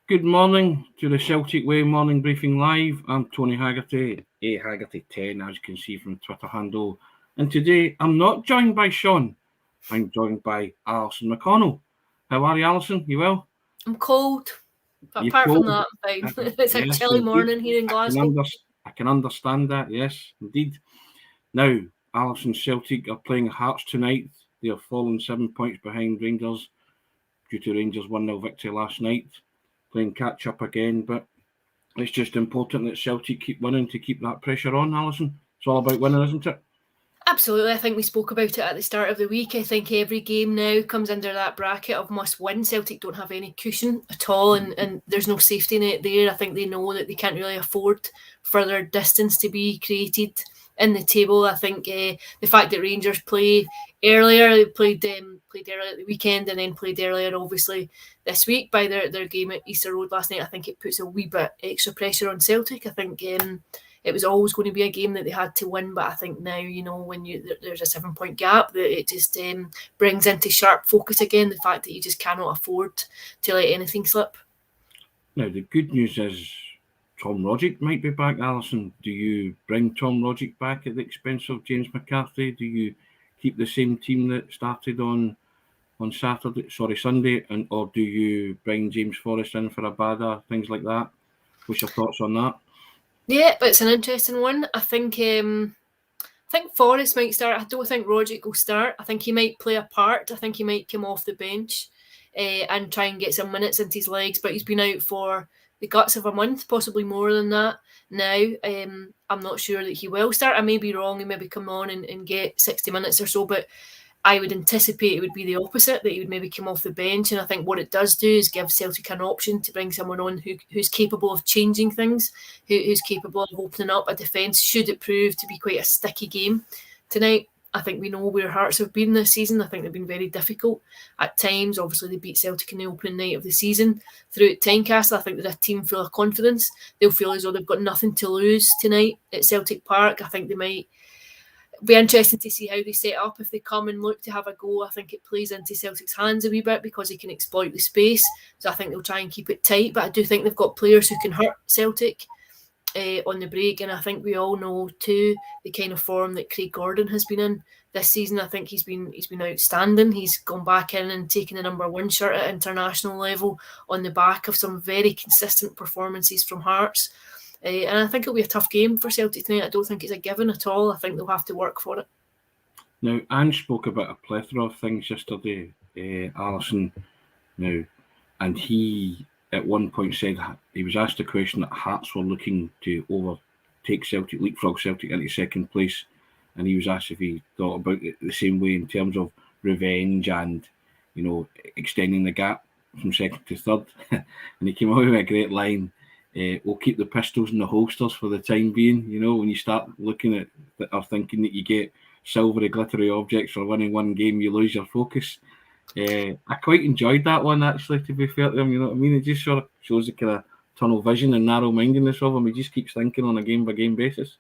Good morning to the Celtic Way Morning Briefing Live. I'm Tony Haggerty, Haggerty10, as you can see from Twitter handle. And today, I'm not joined by Sean. I'm joined by Alison McConnell. How are you, Alison? You well? I'm cold. But You apart cold? from that, I'm fine. It's a chilly morning here in Glasgow. I can understand that, yes, indeed. Now, Alison Celtic are playing Hearts tonight. They have fallen 7 points behind Rangers due to Rangers' 1-0 victory last night. Playing catch-up again, but it's just important that Celtic keep winning to keep that pressure on, Alison. It's all about winning, isn't it? Absolutely. I think we spoke about it at the start of the week. I think every game now comes under that bracket of must win. Celtic don't have any cushion at all, and there's no safety net there. I think they know that they can't really afford further distance to be created in the table. I think the fact that Rangers play earlier, they played earlier at the weekend and then played earlier obviously this week by their game at Easter Road last night, I think it puts a wee bit extra pressure on Celtic. I think it was always going to be a game that they had to win, but I think now, when there's a 7 point gap, that it just brings into sharp focus again the fact that you just cannot afford to let anything slip. Now, the good news is Tom Rodgick might be back, Alison. Do you bring Tom Rodgick back at the expense of James McCarthy? Do you keep the same team that started on Sunday, or do you bring James Forrest in for a bada, things like that? What's your thoughts on that? Yeah, but it's an interesting one. I think Forrest might start. I don't think Rodgick will start. I think he might play a part. I think he might come off the bench and try and get some minutes into his legs. But he's been out for the guts of a month, possibly more than that now. I'm not sure that he will start. I may be wrong. He maybe come on and get 60 minutes or so, but I would anticipate it would be the opposite, that he would maybe come off the bench. And I think what it does do is give Celtic an option to bring someone on who's capable of changing things, who's capable of opening up a defence, should it prove to be quite a sticky game tonight. I think we know where Hearts have been this season. I think they've been very difficult at times. Obviously, they beat Celtic in the opening night of the season through at Tynecastle. I think they're a team full of confidence. They'll feel as though they've got nothing to lose tonight at Celtic Park. I think they might be interesting to see how they set up if they come and look to have a go. I think it plays into Celtic's hands a wee bit because they can exploit the space. So I think they'll try and keep it tight. But I do think they've got players who can hurt Celtic on the break. And I think we all know too the kind of form that Craig Gordon has been in this season. I think he's been outstanding. He's gone back in and taken the number 1 shirt at international level on the back of some very consistent performances from Hearts. And I think it'll be a tough game for Celtic tonight. I don't think it's a given at all. I think they'll have to work for it. Now, Ange spoke about a plethora of things yesterday, Alison. Now, and he at one point said he was asked a question that Hearts were looking to overtake Celtic, leapfrog Celtic into second place, and he was asked if he thought about it the same way in terms of revenge and, extending the gap from second to third. And he came out with a great line. We'll keep the pistols in the holsters for the time being. When you start looking at or thinking that you get silvery, glittery objects for winning one game, you lose your focus. I quite enjoyed that one, actually, to be fair to him. You know what I mean? It just sort of shows the kind of tunnel vision and narrow-mindedness of him. He just keeps thinking on a game-by-game basis.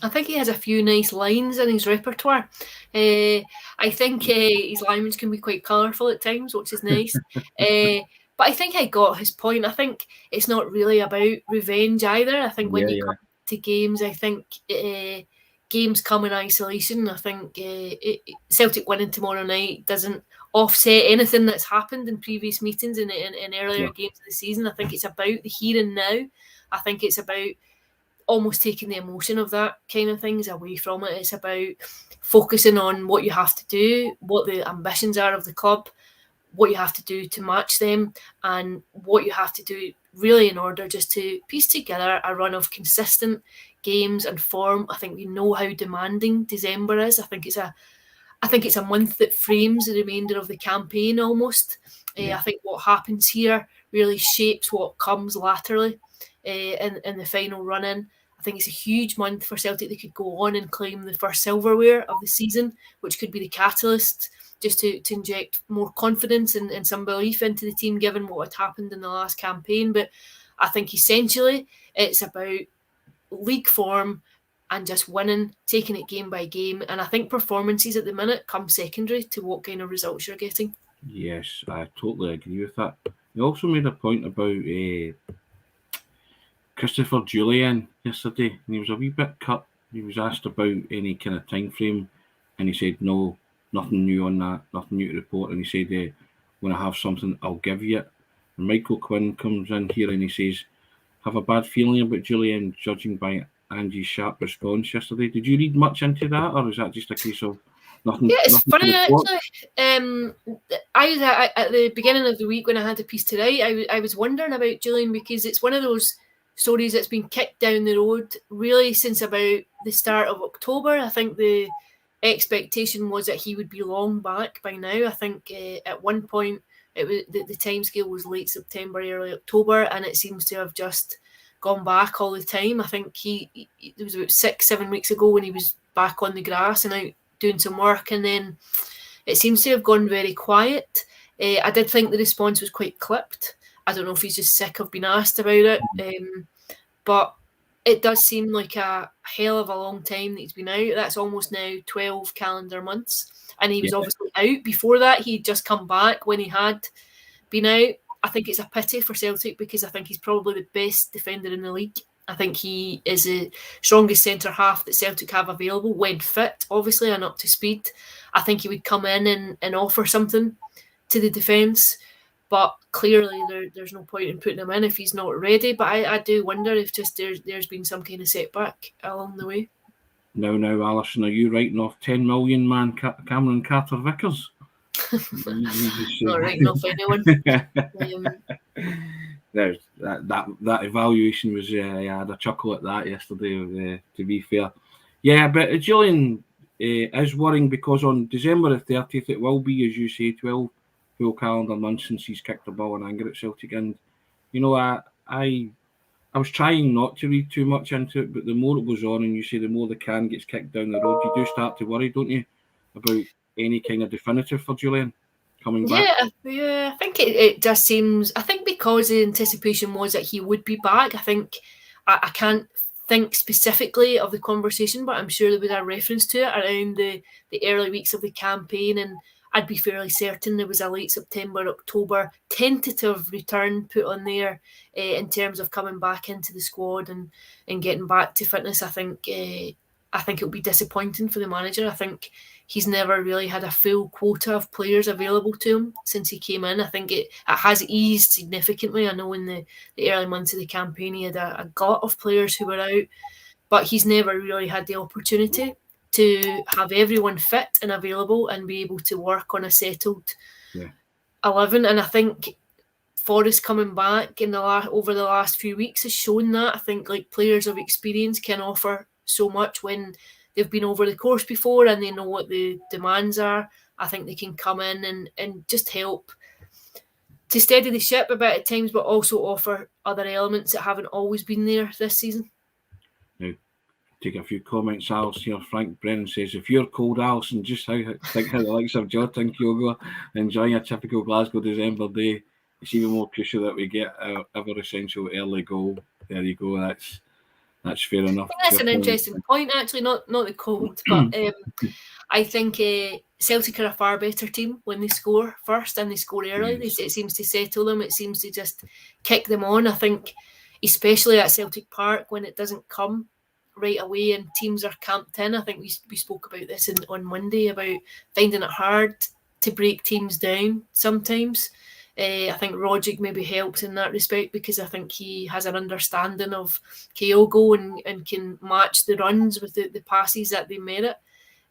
I think he has a few nice lines in his repertoire. I think his lines can be quite colourful at times, which is nice. But I think I got his point. I think it's not really about revenge either. I think when you come to games, I think games come in isolation. I think Celtic winning tomorrow night doesn't offset anything that's happened in previous meetings in earlier games of the season. I think it's about the here and now. I think it's about almost taking the emotion of that kind of things away from it. It's about focusing on what you have to do, what the ambitions are of the club, what you have to do to match them, and what you have to do really in order just to piece together a run of consistent games and form. I think we know how demanding December is. I think it's a month that frames the remainder of the campaign almost. I think what happens here really shapes what comes laterally in the final run-in. I think it's a huge month for Celtic. They could go on and claim the first silverware of the season, which could be the catalyst just to inject more confidence and some belief into the team, given what had happened in the last campaign. But I think essentially it's about league form and just winning, taking it game by game. And I think performances at the minute come secondary to what kind of results you're getting. Yes, I totally agree with that. He also made a point about Christopher Julian yesterday, and he was a wee bit cut. He was asked about any kind of time frame, and he said, no, nothing new on that, nothing new to report. And he said, when I have something, I'll give you it. And Michael Quinn comes in here and he says, have a bad feeling about Julian, judging by Angie's sharp response yesterday. Did you read much into that, or is that just a case of nothing? Yeah, it's nothing funny to report? actually. I at the beginning of the week when I had a piece to write, I was wondering about Julian because it's one of those stories that's been kicked down the road really since about the start of October. I think the expectation was that he would be long back by now. I think at one point it was the timescale was late September, early October, and it seems to have just gone back all the time. I think it was about 6-7 weeks ago when he was back on the grass and out doing some work, and then it seems to have gone very quiet. I did think the response was quite clipped. I don't know if he's just sick of being asked about it, but it does seem like a hell of a long time that he's been out. That's almost now 12 calendar months. And he was obviously out before that. He'd just come back when he had been out. I think it's a pity for Celtic because I think he's probably the best defender in the league. I think he is the strongest centre half that Celtic have available when fit, obviously, and up to speed. I think he would come in and offer something to the defence. But clearly, there's no point in putting him in if he's not ready. But I do wonder if just there's been some kind of setback along the way. Now, Alison, are you writing off 10 million man Cameron Carter Vickers? Not writing off anyone. There's that evaluation was I had a chuckle at that yesterday. To be fair, yeah, but Julian is worrying because on December the 30th it will be, as you say, 12 full calendar months since he's kicked the ball in anger at Celtic, and you know I was trying not to read too much into it, but the more it goes on, and you say the more the can gets kicked down the road, you do start to worry, don't you, about any kind of definitive for Julian coming back? Yeah, I think it just seems. I think because the anticipation was that he would be back. I think I can't think specifically of the conversation, but I'm sure there was a reference to it around the early weeks of the campaign, and I'd be fairly certain there was a late September, October tentative return put on there in terms of coming back into the squad and getting back to fitness. I think it'll be disappointing for the manager. I think he's never really had a full quota of players available to him since he came in. I think it has eased significantly. I know in the early months of the campaign he had a glut of players who were out, but he's never really had the opportunity to have everyone fit and available and be able to work on a settled 11. And I think Forrest coming back over the last few weeks has shown that. I think like players of experience can offer so much when they've been over the course before and they know what the demands are. I think they can come in and just help to steady the ship a bit at times, but also offer other elements that haven't always been there this season. Now, take a few comments, Alice here. Frank Brennan says, if you're cold, Alison, just think how the likes of Jota and Kyogo enjoying a typical Glasgow December day. It's even more crucial that we get our ever essential early goal. There you go. That's fair enough. That's an interesting point, actually. Not the cold, but I think Celtic are a far better team when they score first and they score early. Yes. It seems to settle them. It seems to just kick them on. I think, especially at Celtic Park, when it doesn't come right away and teams are camped in. I think we spoke about this on Monday about finding it hard to break teams down sometimes. I think Rogic maybe helps in that respect because I think he has an understanding of Kyogo and can match the runs with the passes that they merit.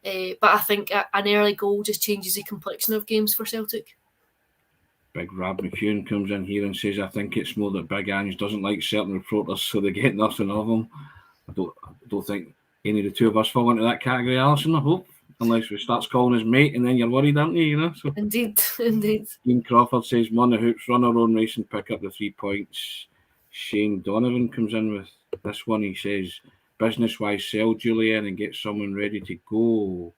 But I think an early goal just changes the complexion of games for Celtic. Big Rab McEwen comes in here and says, I think it's more that Big Ange doesn't like certain reporters, so they get nothing of them. I don't think any of the two of us fall into that category, Alison, I hope. Unless we starts calling us mate and then you're worried, aren't you? You know? So, Indeed. Dean Crawford says, Mon the Hoops, run our own race and pick up the 3 points. Shane Donovan comes in with this one. He says, business-wise, sell Julian and get someone ready to go.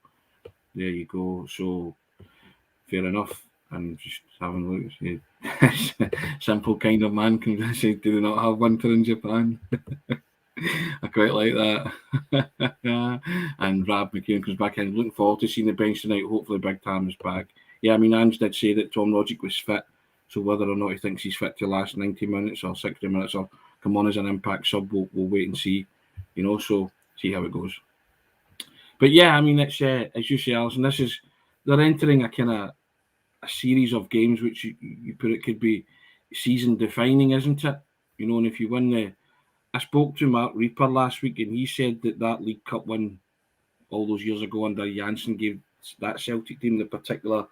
There you go. So, fair enough. And just having a look. Simple kind of man comes in and says, do they not have winter in Japan? I quite like that. And Rab McKeown comes back in. Looking forward to seeing the bench tonight. Hopefully Big Tam is back. Yeah, I mean, Ange did say that Tom Rogic was fit, So whether or not he thinks he's fit to last 90 minutes or 60 minutes or come on as an impact sub, we'll wait and see. So see how it goes. But yeah, I mean, it's as you say, Alison, they're entering a kind of a series of games which you put it could be season defining, isn't it? And if you win I spoke to Mark Reaper last week, and he said that League Cup win all those years ago under Janssen gave that Celtic team the particular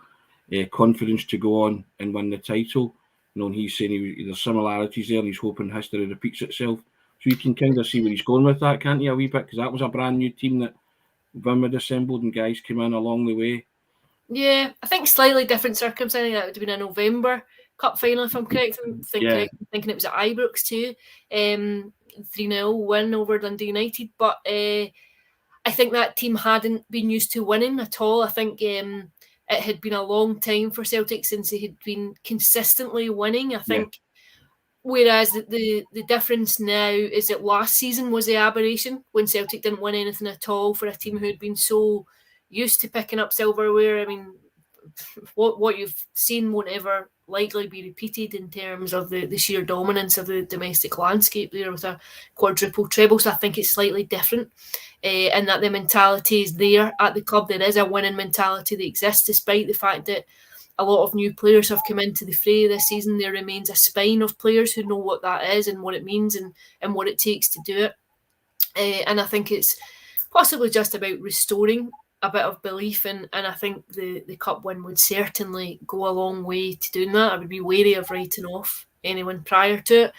confidence to go on and win the title. And he's saying there's similarities there, and he's hoping history repeats itself. So you can kind of see where he's going with that, can't you, a wee bit? Because that was a brand new team that Vim had assembled, and guys came in along the way. Yeah, I think slightly different circumstances. That would have been a November Cup final, if I'm correct. I'm thinking it was at Ibrox too. 3-0 win over Dundee United. But I think that team hadn't been used to winning at all. I think it had been a long time for Celtic since they had been consistently winning. I think whereas the difference now is that last season was the aberration when Celtic didn't win anything at all for a team who had been so used to picking up silverware. I mean, what you've seen won't ever likely be repeated in terms of the sheer dominance of the domestic landscape there with a quadruple treble. So I think it's slightly different and that the mentality is there at the club. There is a winning mentality that exists despite the fact that a lot of new players have come into the fray this season. There remains a spine of players who know what that is and what it means and what it takes to do it. And I think it's possibly just about restoring a bit of belief, and I think the cup win would certainly go a long way to doing that. I would be wary of writing off anyone prior to it,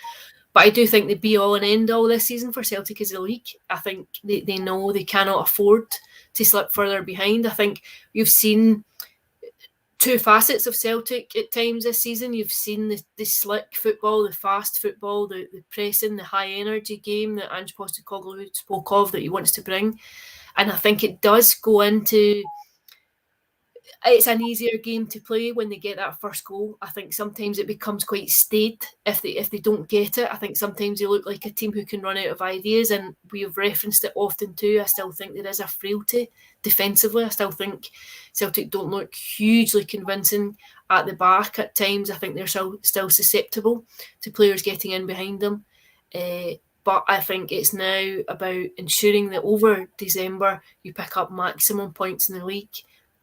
but I do think the be all and end all this season for Celtic is the league. I think they know they cannot afford to slip further behind. I think you've seen two facets of Celtic at times this season. You've seen the slick football, the fast football, the pressing, the high energy game that Ange Postecoglou spoke of that he wants to bring. And I think it does go into, it's an easier game to play when they get that first goal. I think sometimes it becomes quite staid if they don't get it. I think sometimes they look like a team who can run out of ideas, and we have referenced it often too. I still think there is a frailty defensively. I still think Celtic don't look hugely convincing at the back at times. I think they're still susceptible to players getting in behind them. But I think it's now about ensuring that over December you pick up maximum points in the league,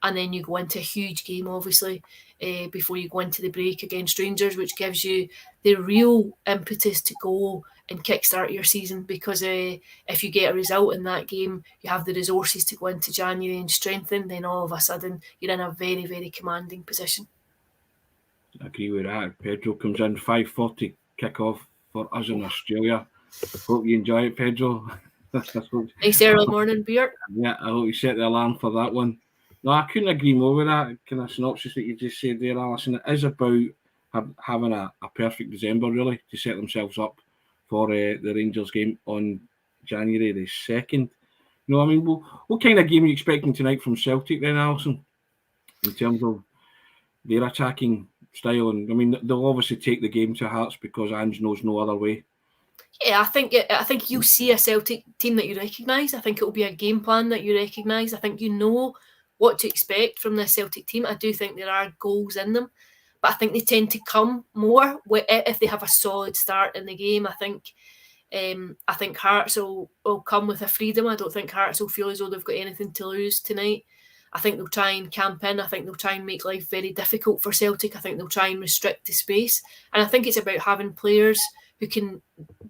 and then you go into a huge game, obviously, before you go into the break against Rangers, which gives you the real impetus to go and kickstart your season. Because if you get a result in that game, you have the resources to go into January and strengthen, then all of a sudden you're in a very, very commanding position. I agree with that. Pedro comes in 5:40 kick-off for us in Australia. Hope you enjoy it, Pedro. Nice early morning beer. Yeah, I hope you set the alarm for that one. No, I couldn't agree more with that kind of synopsis that you just said there, Alison. It is about having a perfect December, really, to set themselves up for the Rangers game on January the 2nd. I mean, what kind of game are you expecting tonight from Celtic then, Alison, in terms of their attacking style? And I mean, they'll obviously take the game to Hearts because Ange knows no other way. Yeah, I think you'll see a Celtic team that you recognise. I think it will be a game plan that you recognise. I think you know what to expect from this Celtic team. I do think there are goals in them, but I think they tend to come more if they have a solid start in the game. I think Hearts will come with a freedom. I don't think Hearts will feel as though they've got anything to lose tonight. I think they'll try and camp in. I think they'll try and make life very difficult for Celtic. I think they'll try and restrict the space. And I think it's about having players who can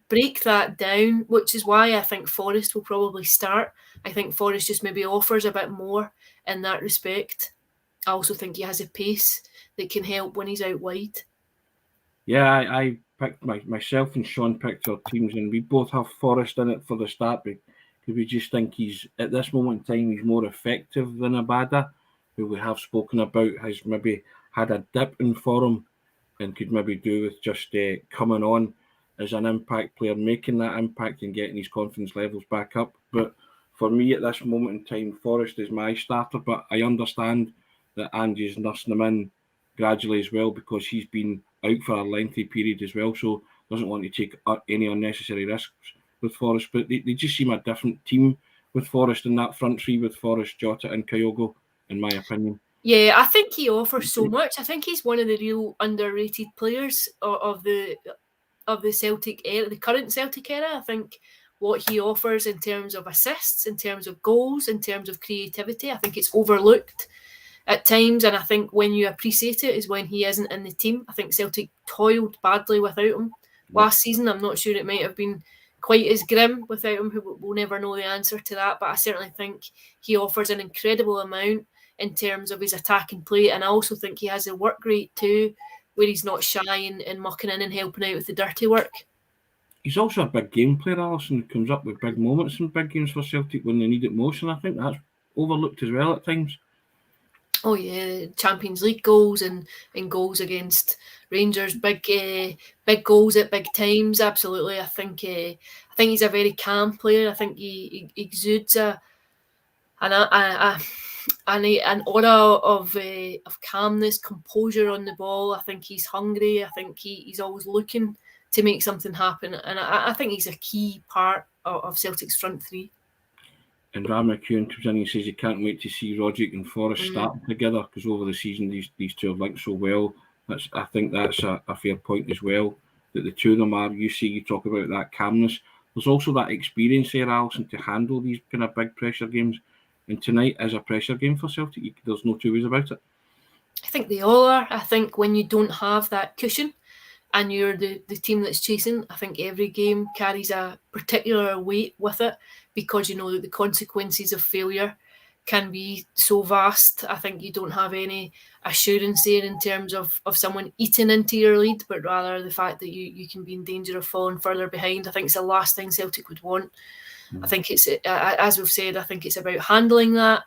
break that down, which is why I think Forrest will probably start. I think Forrest just maybe offers a bit more in that respect. I also think he has a pace that can help when he's out wide. Yeah, I picked myself and Sean picked our teams, and we both have Forrest in it for the start because we just think he's, at this moment in time, he's more effective than Abada, who we have spoken about, has maybe had a dip in form and could maybe do with just coming on as an impact player, making that impact and getting his confidence levels back up. But for me at this moment in time, Forrest is my starter, but I understand that Andy's nursing him in gradually as well because he's been out for a lengthy period as well, so doesn't want to take any unnecessary risks with Forrest. But they just seem a different team with Forrest in that front three with Forrest, Jota and Kyogo, in my opinion. Yeah, I think he offers so much. I think he's one of the real underrated players of the Celtic era, the current Celtic era. I think what he offers in terms of assists, in terms of goals, in terms of creativity, I think it's overlooked at times. And I think when you appreciate it is when he isn't in the team. I think Celtic toiled badly without him last season. I'm not sure it might have been quite as grim without him. We'll never know the answer to that, but I certainly think he offers an incredible amount in terms of his attacking play, and I also think he has a work rate too, where he's not shy and mucking in and helping out with the dirty work. He's also a big game player, Alison, who comes up with big moments in big games for Celtic when they need it most, and I think that's overlooked as well at times. Oh yeah, Champions League goals and goals against Rangers, big goals at big times. Absolutely, I think he's a very calm player. I think he exudes an aura of calmness, composure on the ball. I think he's hungry. I think he's always looking to make something happen, and I think he's a key part of Celtic's front three. And Ryan McCune comes in and says he can't wait to see Roderick and Forrest starting together, because over the season these two have linked so well. I think that's a fair point as well, that the two of them are, you talk about that calmness. There's also that experience there, Alison, to handle these kind of big pressure games. And tonight is a pressure game for Celtic. There's no two ways about it. I think they all are. I think when you don't have that cushion and you're the team that's chasing, I think every game carries a particular weight with it, because you know that the consequences of failure can be so vast. I think you don't have any assurance there in terms of someone eating into your lead, but rather the fact that you can be in danger of falling further behind. I think it's the last thing Celtic would want. I think it's, as we've said, I think it's about handling that,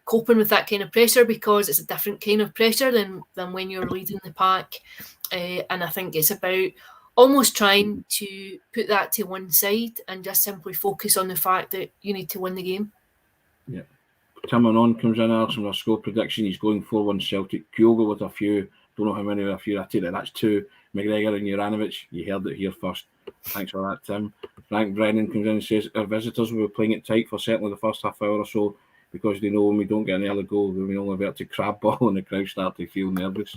coping with that kind of pressure, because it's a different kind of pressure than when you're leading the pack. And I think it's about almost trying to put that to one side and just simply focus on the fact that you need to win the game. Yeah. Tim on comes in, Alison, with a score prediction. He's going 4-1 Celtic. Kyogo with a few. Don't know how many with a few. I take that that's 2. McGregor and Juranovic. You heard it here first. Thanks for that, Tim. Frank Brennan comes in and says our visitors will be playing it tight for certainly the first half hour or so, because they know when we don't get an early goal, we only revert to crab ball and the crowd start to feel nervous.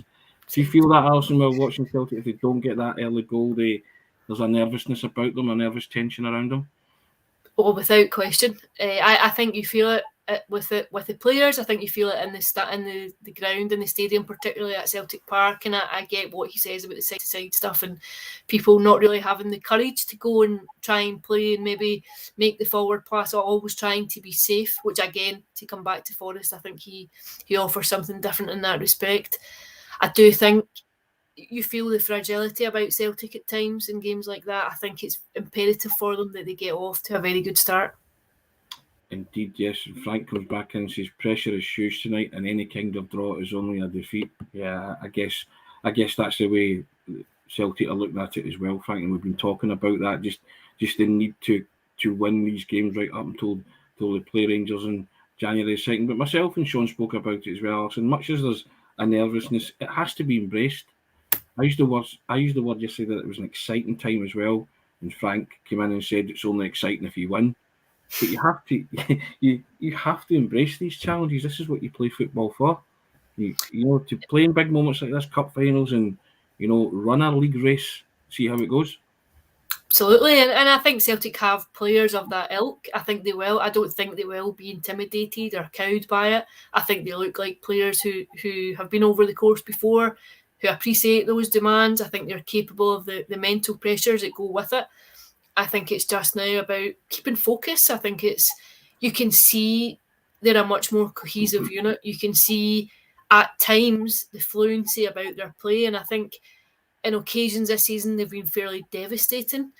Do you feel that, Alison, while watching Celtic? If they don't get that early goal, there's a nervousness about them, a nervous tension around them? Oh, without question. I think you feel it with the players. I think you feel it in the ground, in the stadium, particularly at Celtic Park. And I get what he says about the side-to-side stuff and people not really having the courage to go and try and play and maybe make the forward pass, or always trying to be safe, which again, to come back to Forrest, I think he offers something different in that respect. I do think you feel the fragility about Celtic at times in games like that. I think it's imperative for them that they get off to a very good start. Indeed, yes. Frank comes back in and says pressure is huge tonight, and any kind of draw is only a defeat. Yeah, I guess that's the way Celtic are looking at it as well, Frank. And we've been talking about that. Just the need to win these games right up until they play Rangers on January 2nd. But myself and Sean spoke about it as well. So much as there's a nervousness, it has to be embraced. I used the word yesterday that it was an exciting time as well. And Frank came in and said it's only exciting if you win. But you have to you have to embrace these challenges. This is what you play football for. You know, to play in big moments like this, cup finals, and run a league race, see how it goes. Absolutely, and I think Celtic have players of that ilk. I think they will. I don't think they will be intimidated or cowed by it. I think they look like players who have been over the course before, who appreciate those demands. I think they're capable of the mental pressures that go with it. I think it's just now about keeping focus. I think you can see they're a much more cohesive unit. You can see at times the fluency about their play, and I think in occasions this season they've been fairly devastating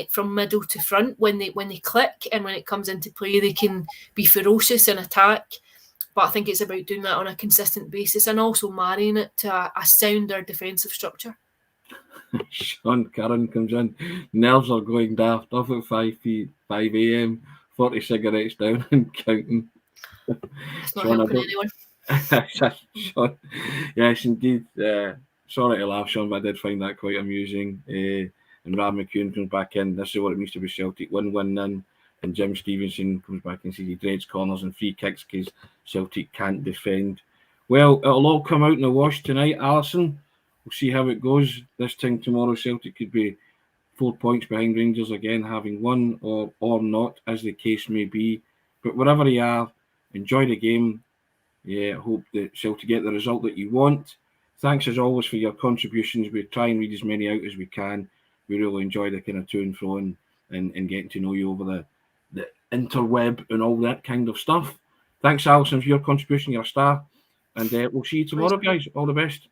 from middle to front. When they click and when it comes into play, they can be ferocious in attack. But I think it's about doing that on a consistent basis and also marrying it to a sounder defensive structure. Sean Curran comes in. Nerves are going daft. Off at 5 a.m. 40 cigarettes down and counting. It's not helping anyone. Sean, yes, indeed. Sorry to laugh, Sean, but I did find that quite amusing. And Rab McCune comes back in. This is what it means to be Celtic. Win. And Jim Stevenson comes back and says he dreads corners and free kicks because Celtic can't defend. Well, it'll all come out in the wash tonight, Alison. We'll see how it goes. This time tomorrow, Celtic could be 4 points behind Rangers again, having won or not, as the case may be. But wherever you are, enjoy the game. Yeah, I hope that Celtic get the result that you want. Thanks as always for your contributions. We try and read as many out as we can. We really enjoy the kind of to and fro and getting to know you over the interweb and all that kind of stuff. Thanks, Alison, for your contribution. You're a star. And we'll see you tomorrow, guys. All the best.